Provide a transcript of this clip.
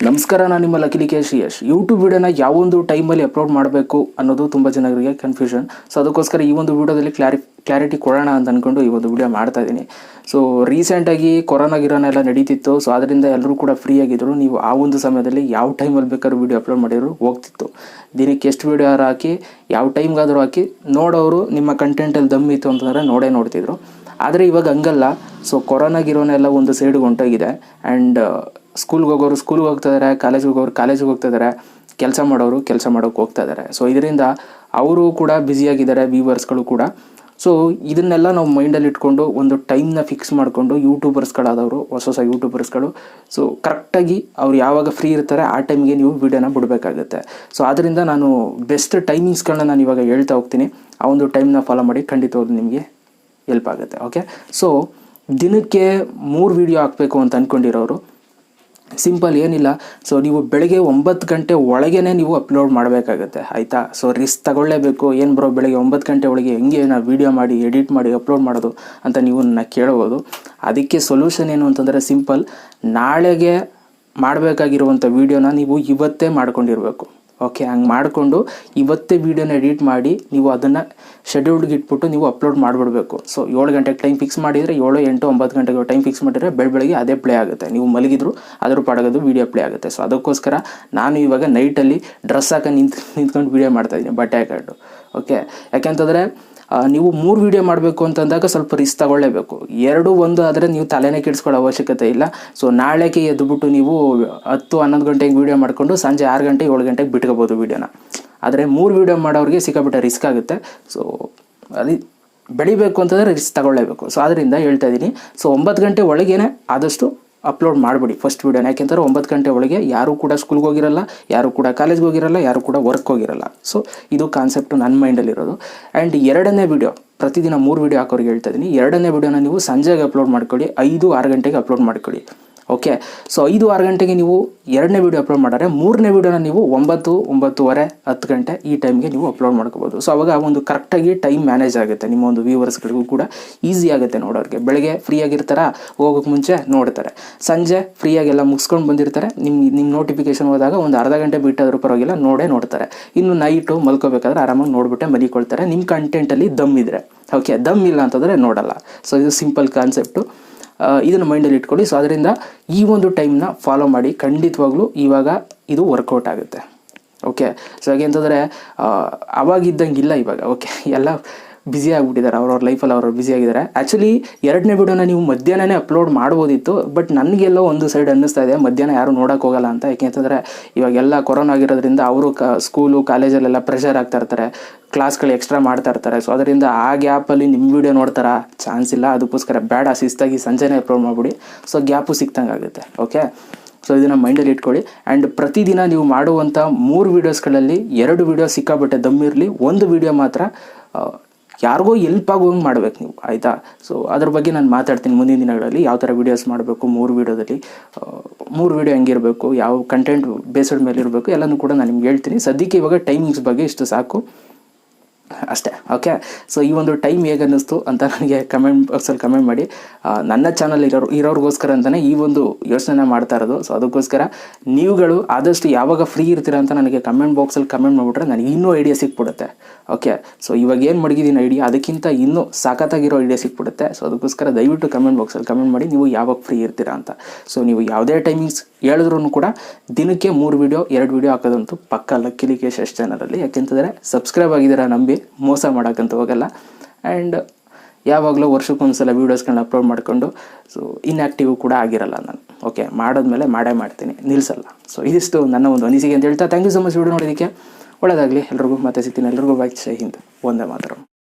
ನಮಸ್ಕಾರ, ನಾನು ನಿಮ್ಮ ಲಕಿಲಿಕೇಶ್ ಯಶ್. ಯೂಟ್ಯೂಬ್ ವಿಡಿಯೋನ ಯಾವೊಂದು ಟೈಮಲ್ಲಿ ಅಪ್ಲೋಡ್ ಮಾಡಬೇಕು ಅನ್ನೋದು ತುಂಬ ಜನರಿಗೆ ಕನ್ಫ್ಯೂಷನ್. ಸೊ ಅದಕ್ಕೋಸ್ಕರ ಈ ಒಂದು ವಿಡಿಯೋದಲ್ಲಿ ಕ್ಲಾರಿಟಿ ಕೊಡೋಣ ಅಂತ ಅಂದ್ಕೊಂಡು ಈ ಒಂದು ವಿಡಿಯೋ ಮಾಡ್ತಾ ಇದ್ದೀನಿ. ಸೊ ರೀಸೆಂಟಾಗಿ ಕೊರೋನಾ ಗಿರೋನೆಲ್ಲ ನಡೀತಿತ್ತು. ಸೊ ಅದರಿಂದ ಎಲ್ಲರೂ ಕೂಡ ಫ್ರೀ ಆಗಿದ್ದರು. ನೀವು ಆ ಒಂದು ಸಮಯದಲ್ಲಿ ಯಾವ ಟೈಮಲ್ಲಿ ಬೇಕಾದ್ರೂ ವಿಡಿಯೋ ಅಪ್ಲೋಡ್ ಮಾಡಿದ್ರು ಹೋಗ್ತಿತ್ತು. ದಿನಕ್ಕೆ ಎಷ್ಟು ವಿಡಿಯೋ ಹಾಕಿ ಯಾವ ಟೈಮ್ಗಾದರೂ ಹಾಕಿ ನೋಡೋರು ನಿಮ್ಮ ಕಂಟೆಂಟಲ್ಲಿ ದಮ್ ಇತ್ತು ಅಂತಂದರೆ ನೋಡ್ತಿದ್ರು. ಆದರೆ ಇವಾಗ ಹಂಗಲ್ಲ. ಸೊ ಕೊರೋನಾ ಗಿರೋನೆಲ್ಲ ಒಂದು ಸೈಡ್ಗೆ ಹೊಂಟೋಗಿದೆ. ಆ್ಯಂಡ್ ಸ್ಕೂಲ್ಗೆ ಹೋಗೋರು ಸ್ಕೂಲ್ಗೆ ಹೋಗ್ತಾ ಇದ್ದಾರೆ, ಕಾಲೇಜಿಗೆ ಹೋಗೋರು ಕಾಲೇಜಿಗೆ ಹೋಗ್ತಾ ಇದ್ದಾರೆ, ಕೆಲಸ ಮಾಡೋರು ಕೆಲಸ ಮಾಡೋಕ್ಕೆ ಹೋಗ್ತಾ ಇದ್ದಾರೆ. ಸೊ ಇದರಿಂದ ಅವರು ಕೂಡ ಬ್ಯುಸಿಯಾಗಿದ್ದಾರೆ, ವ್ಯೂವರ್ಸ್ಗಳು ಕೂಡ. ಸೊ ಇದನ್ನೆಲ್ಲ ನಾವು ಮೈಂಡಲ್ಲಿ ಇಟ್ಕೊಂಡು ಒಂದು ಟೈಮ್ನ ಫಿಕ್ಸ್ ಮಾಡಿಕೊಂಡು ಯೂಟ್ಯೂಬರ್ಸ್ಗಳಾದವರು, ಹೊಸ ಯೂಟ್ಯೂಬರ್ಸ್ಗಳು ಸೊ ಕರೆಕ್ಟಾಗಿ ಅವ್ರು ಯಾವಾಗ ಫ್ರೀ ಇರ್ತಾರೆ ಆ ಟೈಮ್ಗೆ ನೀವು ವೀಡಿಯೋನ ಬಿಡಬೇಕಾಗುತ್ತೆ. ಸೊ ಆದ್ದರಿಂದ ನಾನು ಬೆಸ್ಟ್ ಟೈಮಿಂಗ್ಸ್ಗಳನ್ನ ನಾನು ಇವಾಗ ಹೇಳ್ತಾ ಹೋಗ್ತೀನಿ. ಆ ಒಂದು ಟೈಮ್ನ ಫಾಲೋ ಮಾಡಿ, ಖಂಡಿತವಾಗ್ಲೂ ನಿಮಗೆ ಹೆಲ್ಪ್ ಆಗುತ್ತೆ. ಓಕೆ, ಸೊ ದಿನಕ್ಕೆ 3 ವೀಡಿಯೋ ಹಾಕಬೇಕು ಅಂತ ಅಂದ್ಕೊಂಡಿರೋರು ಸಿಂಪಲ್ ಏನಿಲ್ಲ. ಸೊ ನೀವು ಬೆಳಗ್ಗೆ 9 ಗಂಟೆ ಒಳಗೇ ನೀವು ಅಪ್ಲೋಡ್ ಮಾಡಬೇಕಾಗತ್ತೆ, ಆಯಿತಾ. ಸೊ ರಿಸ್ಕ್ ತಗೊಳ್ಳೇಬೇಕು. ಏನು ಬ್ರೋ ಬೆಳಗ್ಗೆ 9 ಗಂಟೆ ಒಳಗೆ ಹೆಂಗೆ ನಾವು ವೀಡಿಯೋ ಮಾಡಿ ಎಡಿಟ್ ಮಾಡಿ ಅಪ್ಲೋಡ್ ಮಾಡೋದು ಅಂತ ನೀವು ನನ್ನ ಕೇಳ್ಬೋದು. ಅದಕ್ಕೆ ಸೊಲ್ಯೂಷನ್ ಏನು ಅಂತಂದರೆ ಸಿಂಪಲ್. ನಾಳೆಗೆ ಮಾಡಬೇಕಾಗಿರುವಂಥ ವೀಡಿಯೋನ ನೀವು ಇವತ್ತೇ ಮಾಡ್ಕೊಂಡಿರಬೇಕು. ಓಕೆ, ಹಂಗೆ ಮಾಡಿಕೊಂಡು ಇವತ್ತೇ ವೀಡಿಯೋನ ಎಡಿಟ್ ಮಾಡಿ ನೀವು ಅದನ್ನು ಶೆಡ್ಯೂಲ್ಗೆ ಇಟ್ಬಿಟ್ಟು ನೀವು ಅಪ್ಲೋಡ್ ಮಾಡಿಬಿಡಬೇಕು. ಸೊ 7 ಗಂಟೆಗೆ ಟೈಮ್ ಫಿಕ್ಸ್ ಮಾಡಿದರೆ 7, 8, 9 ಗಂಟೆಗೆ ಟೈಮ್ ಫಿಕ್ಸ್ ಮಾಡಿದರೆ ಬೆಳಗ್ಗೆ ಅದೇ ಪ್ಲೇ ಆಗುತ್ತೆ. ನೀವು ಮಲಗಿದ್ರು ಅದ್ರ ಪಾಡೋದು ವೀಡಿಯೋ ಪ್ಲೇ ಆಗುತ್ತೆ. ಸೊ ಅದಕ್ಕೋಸ್ಕರ ನಾನು ಇವಾಗ ನೈಟಲ್ಲಿ ಡ್ರೆಸ್ ಹಾಕಿ ನಿಂತ್ಕೊಂಡು ವೀಡಿಯೋ ಮಾಡ್ತಾಯಿದ್ದೀನಿ, ಬಟ್ಟೆ ಹಾಕೊಂಡು. ಓಕೆ, ಯಾಕೆಂತಂದರೆ ನೀವು 3 ವೀಡಿಯೋ ಮಾಡಬೇಕು ಅಂತಂದಾಗ ಸ್ವಲ್ಪ ರಿಸ್ಕ್ ತಗೊಳ್ಳೇಬೇಕು. 2, 1 ಆದರೆ ನೀವು ತಲೆನೇ ಕೆಡಿಸ್ಕೊಳ್ಳೋ ಅವಶ್ಯಕತೆ ಇಲ್ಲ. ಸೊ ನಾಳೆಗೆ ಎದ್ದುಬಿಟ್ಟು ನೀವು 10, 11 ಗಂಟೆಗೆ ವೀಡಿಯೋ ಮಾಡಿಕೊಂಡು ಸಂಜೆ 6 ಗಂಟೆ 7 ಗಂಟೆಗೆ ಬಿಟ್ಕೋಬೋದು ವೀಡಿಯೋನ. ಆದರೆ 3 ವೀಡಿಯೋ ಮಾಡೋರಿಗೆ ಸಿಕ್ಕಾಬಿಟ್ಟೆ ರಿಸ್ಕ್ ಆಗುತ್ತೆ. ಸೊ ಅದು ಬೆಳಿಬೇಕು ಅಂತಂದರೆ ರಿಸ್ಕ್ ತಗೊಳ್ಳೇಬೇಕು. ಸೊ ಅದರಿಂದ ಹೇಳ್ತಾ ಇದ್ದೀನಿ. ಸೊ 9 ಗಂಟೆ ಒಳಗೇನೆ ಆದಷ್ಟು ಅಪ್ಲೋಡ್ ಮಾಡಿಬಿಡಿ ಫಸ್ಟ್ ವೀಡಿಯೋನ. ಯಾಕೆಂದರೆ 9 ಗಂಟೆ ಒಳಗೆ ಯಾರೂ ಕೂಡ ಸ್ಕೂಲ್ಗೆ ಹೋಗಿರಲ್ಲ, ಯಾರೂ ಕೂಡ ಕಾಲೇಜ್ಗೆ ಹೋಗಿರಲ್ಲ, ಯಾರೂ ಕೂಡ ವರ್ಕ್ ಹೋಗಿರಲ್ಲ. ಸೊ ಇದು ಕಾನ್ಸೆಪ್ಟು ನನ್ನ ಮೈಂಡಲ್ಲಿರೋದು. ಆ್ಯಂಡ್ 2ನೇ ವೀಡಿಯೋ, ಪ್ರತಿದಿನ 3 ವೀಡಿಯೋ ಹಾಕೋರಿಗೆ ಹೇಳ್ತಾ ಇದ್ದೀನಿ. 2ನೇ ವೀಡಿಯೋನ ನೀವು ಸಂಜೆಗೆ ಅಪ್ಲೋಡ್ ಮಾಡ್ಕೊಳ್ಳಿ, 5, 6 ಗಂಟೆಗೆ ಅಪ್ಲೋಡ್ ಮಾಡ್ಕೊಳ್ಳಿ. ಓಕೆ, ಸೊ 5, 6 ಗಂಟೆಗೆ ನೀವು 2ನೇ ವೀಡಿಯೋ ಅಪ್ಲೋಡ್ ಮಾಡಿದ್ರೆ 3ನೇ ವೀಡಿಯೋನ ನೀವು 9, 9:30, 10 ಗಂಟೆ ಈ ಟೈಮ್ಗೆ ನೀವು ಅಪ್ಲೋಡ್ ಮಾಡ್ಕೋಬೋದು. ಸೊ ಅವಾಗ ಒಂದು ಕರೆಕ್ಟಾಗಿ ಟೈಮ್ ಮ್ಯಾನೇಜ್ ಆಗುತ್ತೆ. ನಿಮ್ಮ ಒಂದು ವ್ಯೂವರ್ಸ್ಗಳಿಗೂ ಕೂಡ ಈಸಿ ಆಗುತ್ತೆ ನೋಡೋರಿಗೆ. ಬೆಳಗ್ಗೆ ಫ್ರೀಯಾಗಿರ್ತಾರ, ಹೋಗೋಕ್ಕೆ ಮುಂಚೆ ನೋಡ್ತಾರೆ, ಸಂಜೆ ಫ್ರೀಯಾಗೆಲ್ಲ ಮುಗಿಸ್ಕೊಂಡು ಬಂದಿರ್ತಾರೆ. ನಿಮ್ಮ ನೋಟಿಫಿಕೇಶನ್ ಹೋದಾಗ ಒಂದು ಅರ್ಧ ಗಂಟೆ ಬಿಟ್ಟಾದರೂ ಪರವಾಗಿಲ್ಲ ನೋಡ್ತಾರೆ. ಇನ್ನು ನೈಟು ಮಲ್ಕೋಬೇಕಾದ್ರೆ ಆರಾಮಾಗಿ ನೋಡ್ಬಿಟ್ಟೆ ಮಲಿಕೊಳ್ತಾರೆ, ನಿಮ್ಮ ಕಂಟೆಂಟಲ್ಲಿ ದಮ್ ಇದ್ದರೆ. ಓಕೆ, ದಮ್ ಇಲ್ಲ ಅಂತಂದರೆ ನೋಡಲ್ಲ. ಸೊ ಇದು ಸಿಂಪಲ್ ಕಾನ್ಸೆಪ್ಟು, ಇದನ್ನು ಮೈಂಡಲ್ಲಿ ಇಟ್ಕೊಳ್ಳಿ. ಸೊ ಅದರಿಂದ ಈ ಒಂದು ಟೈಮ್ನ ಫಾಲೋ ಮಾಡಿ, ಖಂಡಿತವಾಗ್ಲೂ ಇವಾಗ ಇದು ವರ್ಕೌಟ್ ಆಗುತ್ತೆ. ಓಕೆ, ಸೊ ಹಾಗೆಂತಂದರೆ ಅವಾಗಿದ್ದಂಗಿಲ್ಲ ಇವಾಗ. ಓಕೆ, ಎಲ್ಲ ಬ್ಯುಸಿ ಆಗಿಬಿಟ್ಟಿದ್ದಾರೆ, ಅವ್ರವ್ರ ಲೈಫಲ್ಲಿ ಅವ್ರವ್ರು ಬ್ಯುಸಿ ಆಗಿದ್ದಾರೆ. ಆ್ಯಕ್ಚುಲಿ 2ನೇ ವೀಡಿಯೋನ ನೀವು ಮಧ್ಯಾಹ್ನನೇ ಅಪ್ಲೋಡ್ ಮಾಡ್ಬೋದಿತ್ತು. ಬಟ್ ನನಗೆಲ್ಲೋ ಒಂದು ಸೈಡ್ ಅನ್ನಿಸ್ತಾ ಇದೆ ಮಧ್ಯಾಹ್ನ ಯಾರು ನೋಡೋಕೆ ಹೋಗಲ್ಲ ಅಂತ. ಯಾಕೆಂತಂದರೆ ಇವಾಗೆಲ್ಲ ಕೊರೋನಾ ಆಗಿರೋದ್ರಿಂದ ಅವರು ಸ್ಕೂಲು ಕಾಲೇಜಲ್ಲೆಲ್ಲ ಪ್ರೆಷರ್ ಆಗ್ತಾ ಇರ್ತಾರೆ, ಕ್ಲಾಸ್ಗಳು ಎಕ್ಸ್ಟ್ರಾ ಮಾಡ್ತಾ ಇರ್ತಾರೆ. ಸೊ ಅದರಿಂದ ಆ ಗ್ಯಾಪಲ್ಲಿ ನಿಮ್ಮ ವೀಡಿಯೋ ನೋಡ್ತಾರ ಚಾನ್ಸ್ ಇಲ್ಲ. ಅದಕ್ಕೋಸ್ಕರ ಬೇಡ, ಶಿಸ್ತಾಗಿ ಸಂಜೆನೇ ಅಪ್ಲೋಡ್ ಮಾಡಿಬಿಡಿ. ಸೊ ಗ್ಯಾಪು ಸಿಕ್ತಂಗೆ ಆಗುತ್ತೆ. ಓಕೆ, ಸೊ ಇದನ್ನು ಮೈಂಡಲ್ಲಿ ಇಟ್ಕೊಳ್ಳಿ. ಆ್ಯಂಡ್ ಪ್ರತಿದಿನ ನೀವು ಮಾಡುವಂಥ 3 ವೀಡಿಯೋಸ್ಗಳಲ್ಲಿ 2 ವೀಡಿಯೋ ಸಿಕ್ಕಾಬಟ್ಟೆ ದಮ್ಮಿರಲಿ, 1 ವೀಡಿಯೋ ಮಾತ್ರ ಯಾರಿಗೋ ಹೆಲ್ಪ್ ಆಗೋಂಗೆ ಮಾಡ್ಬೇಕು ನೀವು, ಆಯಿತಾ. ಸೊ ಅದ್ರ ಬಗ್ಗೆ ನಾನು ಮಾತಾಡ್ತೀನಿ ಮುಂದಿನ ದಿನಗಳಲ್ಲಿ, ಯಾವ ಥರ ವೀಡಿಯೋಸ್ ಮಾಡಬೇಕು, 3 ವೀಡಿಯೋದಲ್ಲಿ 3 ವೀಡಿಯೋ ಹೆಂಗಿರಬೇಕು, ಯಾವ ಕಂಟೆಂಟ್ ಬೇಸ್ಡ್ ಮೇಲೆ ಇರಬೇಕು ಎಲ್ಲನೂ ಕೂಡ ನಾನು ನಿಮ್ಗೆ ಹೇಳ್ತೀನಿ. ಸದ್ಯಕ್ಕೆ ಇವಾಗ ಟೈಮಿಂಗ್ಸ್ ಬಗ್ಗೆ ಇಷ್ಟು ಸಾಕು ಅಷ್ಟೇ. ಓಕೆ, ಸೊ ಈ ಒಂದು ಟೈಮ್ ಹೇಗೆ ಅನ್ನಿಸ್ತು ಅಂತ ನನಗೆ ಕಮೆಂಟ್ ಬಾಕ್ಸಲ್ಲಿ ಕಮೆಂಟ್ ಮಾಡಿ. ನನ್ನ ಚಾನಲ್ ಇರೋರಿಗೋಸ್ಕರ ಅಂತಲೇ ಈ ಒಂದು ಯೋಚನೆ ಮಾಡ್ತಾ ಇರೋದು. ಸೊ ಅದಕ್ಕೋಸ್ಕರ ನೀವುಗಳು ಆದಷ್ಟು ಯಾವಾಗ ಫ್ರೀ ಇರ್ತೀರ ಅಂತ ನನಗೆ ಕಮೆಂಟ್ ಬಾಕ್ಸಲ್ಲಿ ಕಮೆಂಟ್ ಮಾಡಿಬಿಟ್ರೆ ನನಗೆ ಇನ್ನೂ ಐಡಿಯಾ ಸಿಕ್ಬಿಡುತ್ತೆ. ಓಕೆ, ಸೊ ಇವಾಗ ಏನು ಮಡಗಿದ್ದೀನಿ ಐಡಿಯಾ, ಅದಕ್ಕಿಂತ ಇನ್ನೂ ಸಾಕತ್ತಾಗಿರೋ ಐಡಿಯಾ ಸಿಕ್ಬಿಡುತ್ತೆ. ಸೊ ಅದಕ್ಕೋಸ್ಕರ ದಯವಿಟ್ಟು ಕಮೆಂಟ್ ಬಾಕ್ಸಲ್ಲಿ ಕಮೆಂಟ್ ಮಾಡಿ ನೀವು ಯಾವಾಗ ಫ್ರೀ ಇರ್ತೀರಾ ಅಂತ. ಸೊ ನೀವು ಯಾವುದೇ ಟೈಮಿಂಗ್ಸ್ ಹೇಳಿದ್ರೂ ಕೂಡ ದಿನಕ್ಕೆ 3 ವೀಡಿಯೋ 2 ವೀಡಿಯೋ ಹಾಕೋದಂತೂ ಪಕ್ಕ ಲಕಿಲಿಕೇಶ್ ಯಶ್ ಚಾನಲಲ್ಲಿ. ಯಾಕೆಂತಂದರೆ ಸಬ್ಸ್ಕ್ರೈಬ್ ಆಗಿದ್ದೀರಾ ನಂಬಿ ಮೋಸ ಮಾಡೋಕ್ಕಂತ ಹೋಗಲ್ಲ. ಆ್ಯಂಡ್ ಯಾವಾಗಲೂ ವರ್ಷಕ್ಕೊಂದ್ಸಲ ವೀಡಿಯೋಸ್ಗಳನ್ನ ಅಪ್ಲೋಡ್ ಮಾಡಿಕೊಂಡು ಸೊ ಇನ್ಆ್ಯಕ್ಟಿವ್ ಕೂಡ ಆಗಿರಲ್ಲ ನಾನು. ಓಕೆ, ಮಾಡಿದ್ಮೇಲೆ ಮಾಡೇ ಮಾಡ್ತೀನಿ, ನಿಲ್ಲಿಸಲ್ಲ. ಸೊ ಇದಿಷ್ಟು ನನ್ನ ಒಂದು ಅನಿಸಿಕೆ ಅಂತ ಹೇಳ್ತಾ thank you so much. Video ನೋಡೋದಕ್ಕೆ ಒಳ್ಳೆಯದಾಗಲಿ ಎಲ್ರಿಗೂ. ಮತ್ತೆ ಸಿಗ್ತೀನಿ. ಎಲ್ರಿಗೂ ಬಾಯ್, ಜೈ ಹಿಂದ್, ಒಂದೇ ಮಾತರಂ.